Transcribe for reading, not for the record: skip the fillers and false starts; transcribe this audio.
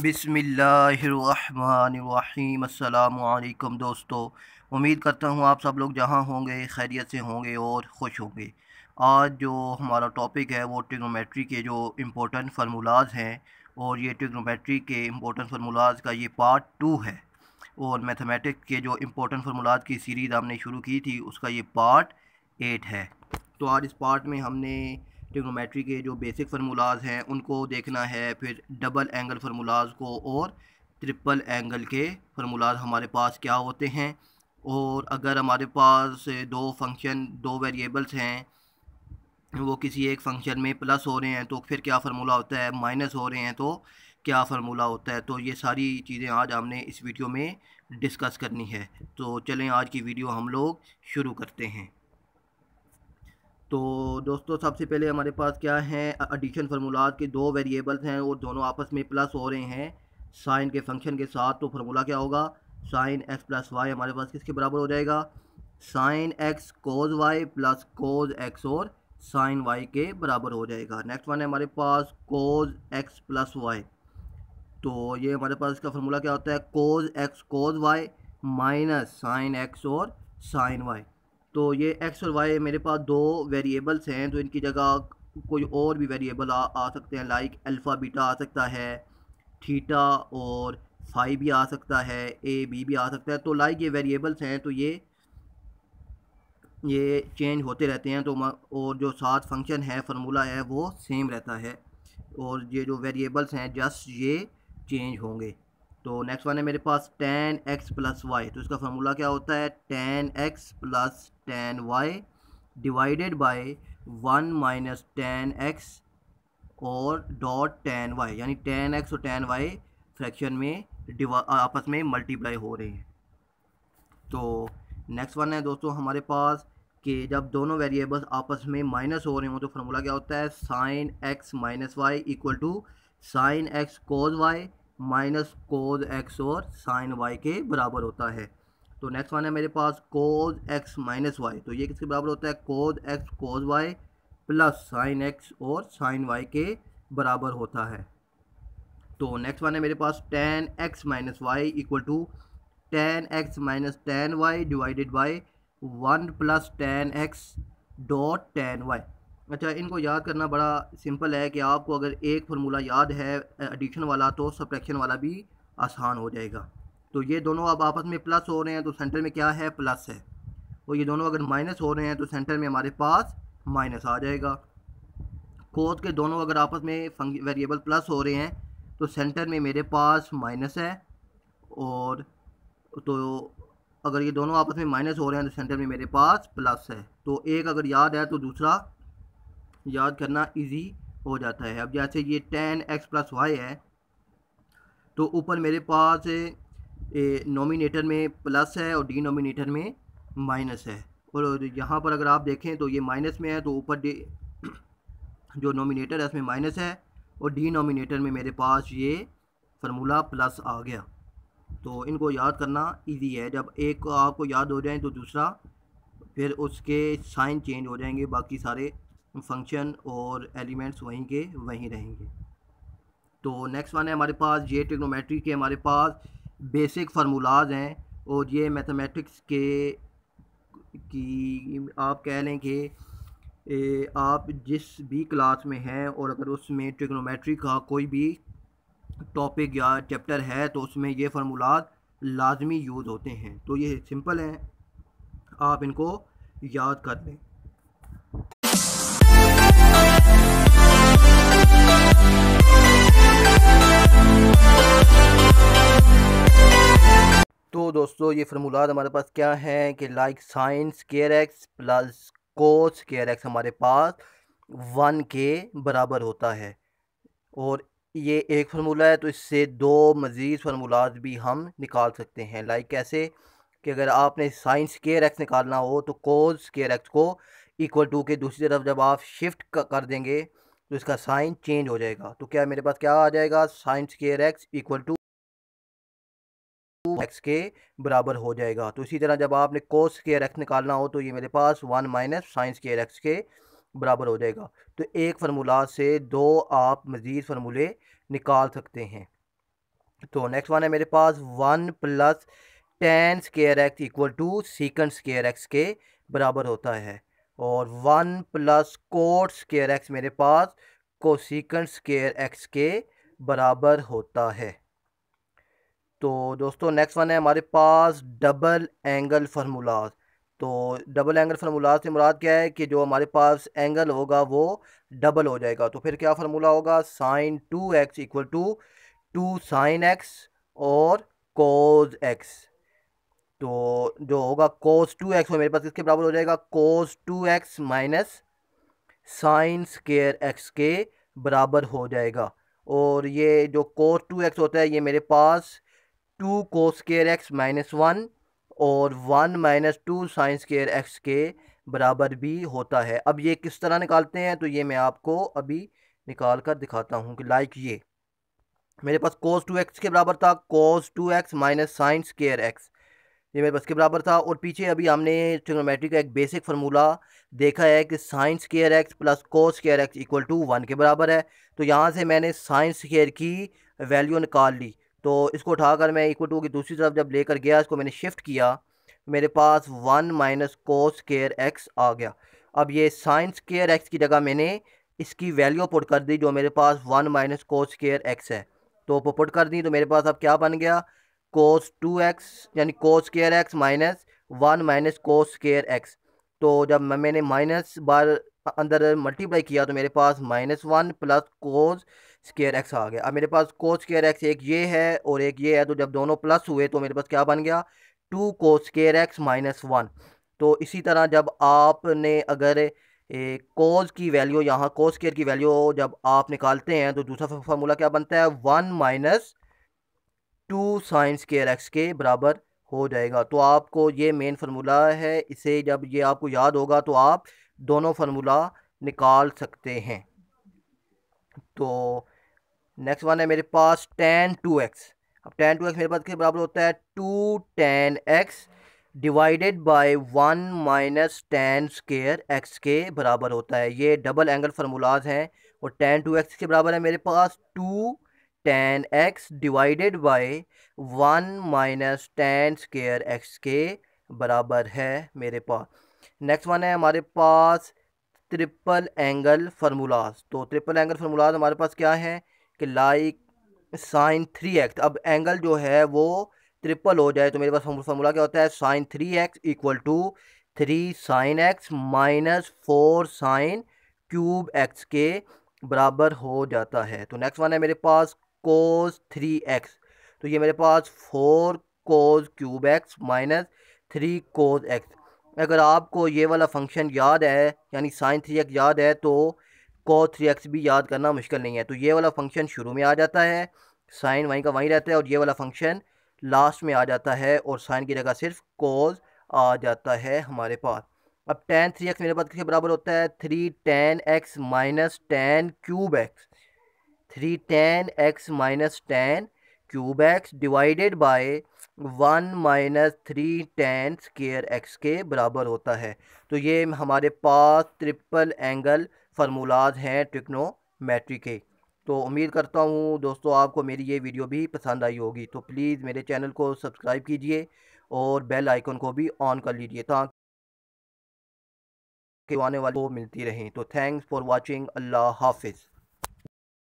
बिस्मिल्लाहिर्रहमानिर्रहीम। अस्सलामुअलैकुम दोस्तों, उम्मीद करता हूँ आप सब लोग जहाँ होंगे खैरियत से होंगे और ख़ुश होंगे। आज जो हमारा टॉपिक है वो ट्रिग्नोमेट्री के जो इम्पोर्टेंट फार्मूलाज हैं, और ये ट्रिग्नोमेट्री के इम्पोर्टेंट फार्मूलाज का ये पार्ट 2 है। और मैथमेटिक्स के जो इम्पोर्टेंट फार्मूलाज की सीरीज़ हमने शुरू की थी उसका ये पार्ट 8 है। तो आज इस पार्ट में हमने ट्रिग्नोमेट्री के जो बेसिक फार्मूलाज हैं उनको देखना है, फिर डबल एंगल फार्मूलाज को और ट्रिपल एंगल के फार्मूलाज हमारे पास क्या होते हैं। और अगर हमारे पास दो फंक्शन दो वेरिएबल्स हैं, वो किसी एक फंक्शन में प्लस हो रहे हैं तो फिर क्या फार्मूला होता है, माइनस हो रहे हैं तो क्या फार्मूला होता है। तो ये सारी चीज़ें आज हमने इस वीडियो में डिस्कस करनी है। तो चलें आज की वीडियो हम लोग शुरू करते हैं। तो दोस्तों सबसे पहले हमारे पास क्या है, एडिशन फार्मूलाज के दो वेरिएबल्स हैं और दोनों आपस में प्लस हो रहे हैं साइन के फंक्शन के साथ। तो फार्मूला क्या होगा, साइन एक्स प्लस वाई हमारे पास किसके बराबर हो जाएगा, sine x cos y plus cos x और साइन वाई के बराबर हो जाएगा। नेक्स्ट वन है हमारे पास कोज एक्स प्लस वाई। तो ये हमारे पास इसका फार्मूला क्या होता है, cos x cos y minus sine x और साइन वाई। तो ये एक्स और वाई मेरे पास दो वेरिएबल्स हैं, तो इनकी जगह कोई और भी वेरिएबल आ सकते हैं, लाइक अल्फ़ा बीटा आ सकता है, थीटा और फाई भी आ सकता है, ए बी भी आ सकता है। तो लाइक ये वेरिएबल्स हैं तो ये चेंज होते रहते हैं। तो और जो साथ फंक्शन है फार्मूला है वो सेम रहता है, और ये जो वेरिएबल्स हैं जस्ट ये चेंज होंगे। तो नेक्स्ट वन है मेरे पास tan x प्लस वाई। तो इसका फार्मूला क्या होता है, tan x plus tan y divided by 1 minus tan x और डॉट tan y, यानी tan x और tan y फ्रैक्शन में आपस में मल्टीप्लाई हो रहे हैं। तो नेक्स्ट वन है दोस्तों हमारे पास कि जब दोनों वेरिएबल्स आपस में माइनस हो रहे हों तो फार्मूला क्या होता है, sine x minus y equal to sine x cos y minus cos x और साइन वाई के बराबर होता है। तो नेक्स्ट वन है मेरे पास कोज एक्स माइनस वाई। तो ये किसके बराबर होता है, cos x cos y plus sine x और साइन वाई के बराबर होता है। तो नेक्स्ट वन है मेरे पास tan x minus y equal to tan x minus tan y divided by 1 plus tan x dot tan y। अच्छा, इनको याद करना बड़ा सिंपल है कि आपको अगर एक फार्मूला याद है एडिशन वाला तो सब्ट्रैक्शन वाला भी आसान हो जाएगा। तो ये दोनों अब आपस में प्लस हो रहे हैं तो सेंटर में क्या है, प्लस है। और ये दोनों अगर माइनस हो रहे हैं तो सेंटर में हमारे पास माइनस आ जाएगा। कोस के दोनों अगर आपस में वेरिएबल प्लस हो रहे हैं तो सेंटर में मेरे पास माइनस है, और तो अगर ये दोनों आपस में माइनस हो रहे हैं तो सेंटर में मेरे पास प्लस है। तो एक अगर याद है तो दूसरा याद करना इजी हो जाता है। अब जैसे ये tan x प्लस वाई है तो ऊपर मेरे पास नोमिनेटर में प्लस है और डिनोमिनेटर में माइनस है। और यहाँ पर अगर आप देखें तो ये माइनस में है तो ऊपर जो नोमिनेटर है उसमें माइनस है और डिनोमिनेटर में मेरे पास ये फार्मूला प्लस आ गया। तो इनको याद करना इजी है, जब एक को आपको याद हो जाए तो दूसरा फिर उसके साइन चेंज हो जाएंगे, बाकी सारे फंक्शन और एलिमेंट्स वहीं के वहीं रहेंगे। तो नेक्स्ट वन है हमारे पास ये ट्रिग्नोमेट्री के हमारे पास बेसिक फार्मूलाज हैं, और ये मैथमेटिक्स के की आप कह लें कि आप जिस भी क्लास में हैं और अगर उसमें ट्रिग्नोमेट्री का कोई भी टॉपिक या चैप्टर है तो उसमें ये फार्मूलाज लाजमी यूज़ होते हैं। तो ये सिंपल हैं, आप इनको याद कर लें। तो दोस्तों ये फार्मूलाज हमारे पास क्या है कि like sign square x plus cos square x हमारे पास 1 के बराबर होता है। और ये एक फार्मूला है तो इससे दो मज़ीद फार्मूलाज भी हम निकाल सकते हैं। लाइक कैसे कि अगर आपने साइन स्क्वायर एक्स निकालना हो तो कोस स्क्वायर एक्स को इक्वल टू के दूसरी तरफ जब आप शिफ्ट कर देंगे तो इसका साइन चेंज हो जाएगा। तो क्या मेरे पास क्या आ जाएगा, sine square x equal to x के बराबर हो जाएगा। तो इसी तरह जब आपने कोस स्क्वायर एक्स निकालना हो तो ये मेरे पास 1 माइनस साइन स्क्वायर एक्स के बराबर हो जाएगा। तो एक फार्मूला से दो आप मज़ीद फार्मूले निकाल सकते हैं। तो नेक्स्ट वन है मेरे पास 1 plus ten square x equal to secant square x के बराबर होता है, और 1 प्लस कोट स्केयर एक्स मेरे पास कोसीकेंट स्केयर एक्स के बराबर होता है। तो दोस्तों नेक्स्ट वन है हमारे पास डबल एंगल फार्मूलाज। तो डबल एंगल फार्मूलाज से मुराद क्या है कि जो हमारे पास एंगल होगा वो डबल हो जाएगा। तो फिर क्या फार्मूला होगा, sine 2x equal to 2 sine x और कोज एक्स। तो जो होगा कोस 2x वो मेरे पास किसके बराबर हो जाएगा, कोस 2x minus sign square x के बराबर हो जाएगा। और ये जो कोस 2x होता है ये मेरे पास 2 कोस स्केयर एक्स माइनस 1 और 1 माइनस 2 साइन स्केयर एक्स के बराबर भी होता है। अब ये किस तरह निकालते हैं, तो ये मैं आपको अभी निकाल कर दिखाता हूँ कि लाइक ये मेरे पास कोस 2x के बराबर था, कोस 2x minus sign square x, ये मेरे पास के बराबर था। और पीछे अभी हमने ट्रिग्नोमेट्री का एक बेसिक फार्मूला देखा है कि sine square x plus cos square x equal to 1 के बराबर है। तो यहाँ से मैंने साइन स्केयर की वैल्यू निकाल ली। तो इसको उठाकर मैं इक्वल टू की दूसरी तरफ जब लेकर गया, इसको मैंने शिफ्ट किया, मेरे पास 1 माइनस कोस स्केयर एक्स आ गया। अब ये साइन स्केयर एक्स की जगह मैंने इसकी वैल्यू पुट कर दी जो मेरे पास 1 माइनस कोस स्केयर एक्स है। तो पुट कर दी तो मेरे पास अब क्या बन गया, कोस 2x यानी कोस square x minus 1 minus cos square x. तो जब मैंने माइनस बार अंदर मल्टीप्लाई किया तो मेरे पास -1 प्लस कोस स्केयर एक्स आ गया। अब मेरे पास कोस स्केयर एक्स एक ये है और एक ये है, तो जब दोनों प्लस हुए तो मेरे पास क्या बन गया, 2 कोस स्केयर एक्स माइनस 1। तो इसी तरह जब आपने अगर कोस की वैल्यू यहाँ कोस स्केयर की वैल्यू जब आप निकालते हैं तो दूसरा फार्मूला क्या बनता है, 1 माइनस 2 साइन स्केयर एक्स के बराबर हो जाएगा। तो आपको ये मेन फार्मूला है, इसे जब ये आपको याद होगा तो आप दोनों फार्मूला निकाल सकते हैं। तो नेक्स्ट वन है मेरे पास tan 2x। अब tan 2x मेरे पास के बराबर होता है 2 tan x divided by 1 minus tan square x के बराबर होता है। ये डबल एंगल फार्मूलाज हैं और tan 2x के बराबर है मेरे पास 2 tan x divided by 1 minus tan square x के बराबर है मेरे पास। नेक्स्ट वन है हमारे पास ट्रिपल एंगल फार्मूलाज। तो ट्रिपल एंगल फार्मूलाज हमारे पास क्या है कि लाइक साइन 3x, अब एंगल जो है वो ट्रिपल हो जाए तो मेरे पास फार्मूला क्या होता है, sine 3x equal to 3 sine x minus 4 sine cube x के बराबर हो जाता है। तो नेक्स्ट वन है मेरे पास कोस 3x। तो ये मेरे पास 4 cos cube x minus 3 cos x. अगर आपको ये वाला फंक्शन याद है यानी साइन 3x याद है तो कोस 3x भी याद करना मुश्किल नहीं है। तो ये वाला फंक्शन शुरू में आ जाता है, साइन वहीं का वहीं रहता है, और ये वाला फंक्शन लास्ट में आ जाता है और साइन की जगह सिर्फ कोस आ जाता है हमारे पास। अब tan 3x मेरे पास किसके बराबर होता है, 3 tan x minus tan cube x, 3 tan x minus tan cube x divided by 1 minus 3 tan square x के बराबर होता है। तो ये हमारे पास ट्रिपल एंगल फार्मूलाज हैं ट्रिग्नोमेट्री के। तो उम्मीद करता हूँ दोस्तों आपको मेरी ये वीडियो भी पसंद आई होगी। तो प्लीज़ मेरे चैनल को सब्सक्राइब कीजिए और बेल आइकन को भी ऑन कर लीजिए ताकि आने वाली को मिलती रहें। तो थैंक्स फॉर वाचिंग, अल्लाह हाफिज़।